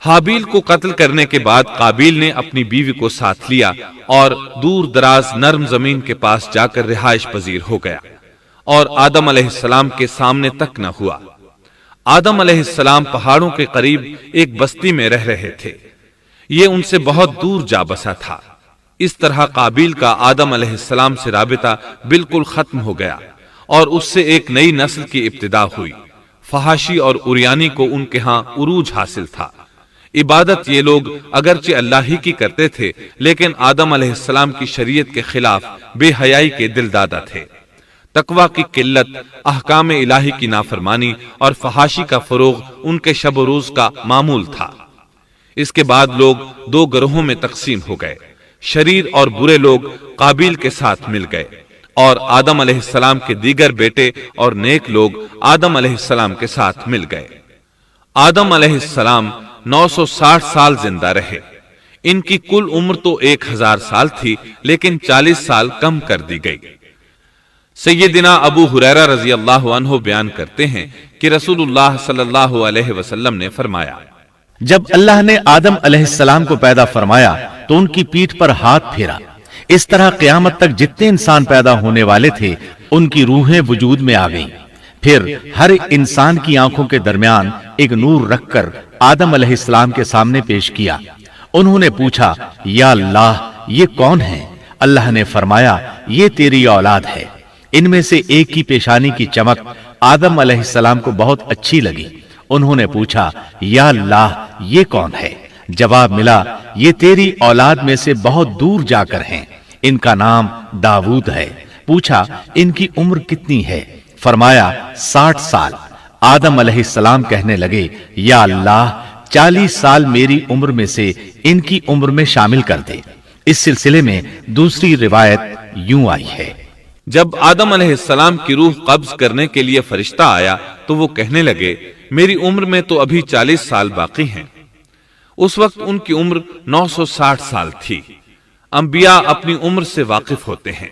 حابیل کو قتل کرنے کے بعد قابیل نے اپنی بیوی کو ساتھ لیا اور دور دراز نرم زمین کے پاس جا کر رہائش پذیر ہو گیا اور آدم علیہ السلام کے سامنے تک نہ ہوا۔ آدم علیہ السلام پہاڑوں کے قریب ایک بستی میں رہ رہے تھے، یہ ان سے بہت دور جا بسا تھا۔ اس طرح قابیل کا آدم علیہ السلام سے رابطہ بالکل ختم ہو گیا اور اس سے ایک نئی نسل کی ابتدا ہوئی۔ فحاشی اور اریانی کو ان کے ہاں عروج حاصل تھا۔ عبادت یہ لوگ اگرچہ اللہ ہی کی کرتے تھے، لیکن آدم علیہ السلام کی شریعت کے خلاف بے حیائی کے دل دادا تھے۔ تقوی کی قلت، احکام الہی کی نافرمانی اور فحاشی کا فروغ ان کے شب و روز کا معمول تھا۔ اس کے بعد لوگ دو گروہوں میں تقسیم ہو گئے۔ شریر اور برے لوگ قابیل کے ساتھ مل گئے اور آدم علیہ السلام کے دیگر بیٹے اور نیک لوگ آدم علیہ السلام کے ساتھ مل گئے۔ آدم علیہ السلام 960 سال زندہ رہے۔ ان کی کل عمر تو 1000 سال تھی، لیکن 40 سال کم کر دی گئی۔ سیدنا ابو ہریرہ رضی اللہ عنہ بیان کرتے ہیں کہ رسول اللہ صلی اللہ علیہ وسلم نے فرمایا، جب اللہ نے آدم علیہ السلام کو پیدا فرمایا تو ان کی پیٹھ پر ہاتھ پھیرا۔ اس طرح قیامت تک جتنے انسان پیدا ہونے والے تھے ان کی روحیں وجود میں آ گئیں۔ پھر ہر انسان کی آنکھوں کے درمیان ایک نور رکھ کر آدم علیہ السلام کے سامنے پیش کیا۔ انہوں نے پوچھا، یا اللہ یہ کون ہے؟ اللہ نے فرمایا، یہ تیری اولاد ہے۔ ان میں سے ایک کی پیشانی کی چمک آدم علیہ السلام کو بہت اچھی لگی۔ انہوں نے پوچھا، یا اللہ یہ کون ہے؟ جواب ملا، یہ تیری اولاد میں سے بہت دور جا کر ہیں، ان کا نام داؤد ہے۔ پوچھا، ان کی عمر کتنی ہے؟ فرمایا 60 سال۔ آدم علیہ السلام کہنے لگے، یا اللہ 40 سال میری عمر میں سے ان کی عمر میں شامل کر دے۔ اس سلسلے میں دوسری روایت یوں آئی ہے، جب آدم علیہ السلام کی روح قبض کرنے کے لیے فرشتہ آیا تو وہ کہنے لگے، میری عمر میں تو ابھی 40 سال باقی ہیں۔ اس وقت ان کی عمر 960 سال تھی۔ انبیاء اپنی عمر سے واقف ہوتے ہیں۔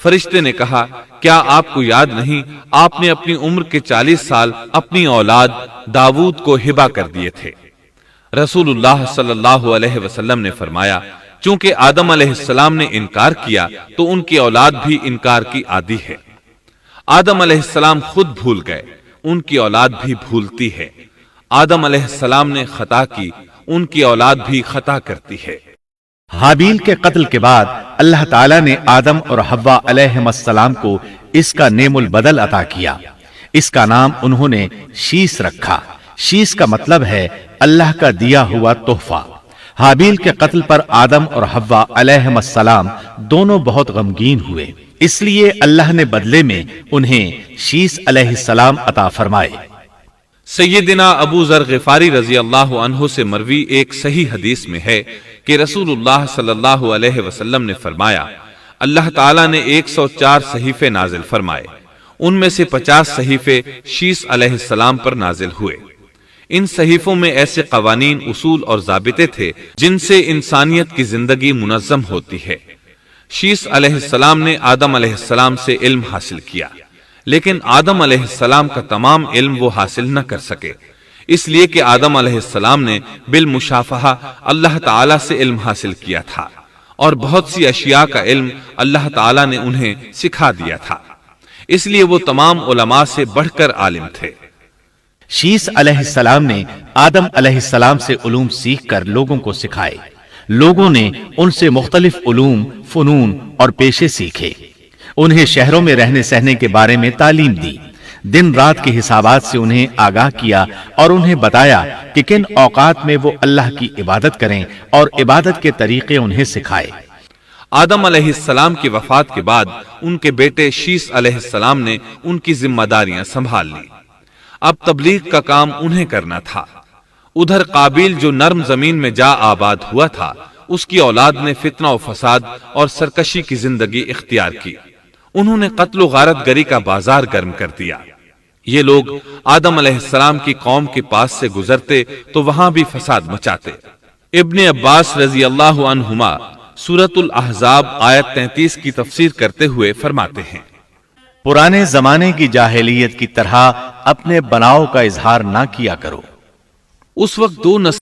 فرشتے نے کہا، کیا آپ کو یاد نہیں آپ نے اپنی عمر کے 40 سال اپنی اولاد داؤد کو ہبہ کر دیے تھے؟ رسول اللہ صلی اللہ علیہ وسلم نے فرمایا، چونکہ آدم علیہ السلام نے انکار کیا تو ان کی اولاد بھی انکار کی عادی ہے۔ آدم علیہ السلام خود بھول گئے، ان کی اولاد بھی بھولتی ہے۔ آدم علیہ السلام نے خطا کی، ان کی اولاد بھی خطا کرتی ہے۔ حابیل کے قتل کے بعد اللہ تعالیٰ نے آدم اور حوا علیہم السلام کو اس کا نعم البدل عطا کیا۔ اس کا نام انہوں نے شیس رکھا۔ شیس کا مطلب ہے اللہ کا دیا ہوا تحفہ۔ حابیل کے قتل پر آدم اور حوا علیہم السلام دونوں بہت غمگین ہوئے، اس لیے اللہ نے بدلے میں انہیں شیس علیہ السلام عطا فرمائے۔ سیدنا ابو ذر غفاری رضی اللہ عنہ سے مروی ایک صحیح حدیث میں ہے کہ رسول اللہ صلی اللہ علیہ وسلم نے فرمایا، اللہ تعالیٰ نے 104 صحیفے نازل فرمائے، ان میں سے 50 صحیفے شیس علیہ السلام پر نازل ہوئے۔ ان صحیفوں میں ایسے قوانین، اصول اور ضابطے تھے جن سے انسانیت کی زندگی منظم ہوتی ہے۔ شیس علیہ السلام نے آدم علیہ السلام سے علم حاصل کیا، لیکن آدم علیہ السلام کا تمام علم وہ حاصل نہ کر سکے، اس لیے کہ آدم علیہ السلام نے بالمشافہہ اللہ تعالیٰ سے علم حاصل کیا تھا اور بہت سی اشیاء کا علم اللہ تعالیٰ نے انہیں سکھا دیا تھا، اس لیے وہ تمام علماء سے بڑھ کر عالم تھے۔ شیس علیہ السلام نے آدم علیہ السلام سے علوم سیکھ کر لوگوں کو سکھائے۔ لوگوں نے ان سے مختلف علوم، فنون اور پیشے سیکھے۔ انہیں شہروں میں رہنے سہنے کے بارے میں تعلیم دی، دن رات کے حسابات سے انہیں آگاہ کیا اور انہیں بتایا کہ کن اوقات میں وہ اللہ کی عبادت کریں اور عبادت کے طریقے انہیں سکھائے۔ آدم علیہ السلام کی وفات کے بعد ان کے بیٹے شیس علیہ السلام نے ان کی ذمہ داریاں سنبھال لی۔ اب تبلیغ کا کام انہیں کرنا تھا۔ ادھر قابیل جو نرم زمین میں جا آباد ہوا تھا، اس کی اولاد نے فتنہ و فساد اور سرکشی کی زندگی اختیار کی۔ انہوں نے قتل و غارت گری کا بازار گرم کر دیا۔ یہ لوگ آدم علیہ السلام کی قوم کے پاس سے گزرتے تو وہاں بھی فساد مچاتے۔ ابن عباس رضی اللہ عنہما سورۃ الاحزاب آیت 33 کی تفسیر کرتے ہوئے فرماتے ہیں، پرانے زمانے کی جاہلیت کی طرح اپنے بناؤ کا اظہار نہ کیا کرو۔ اس وقت دو نسل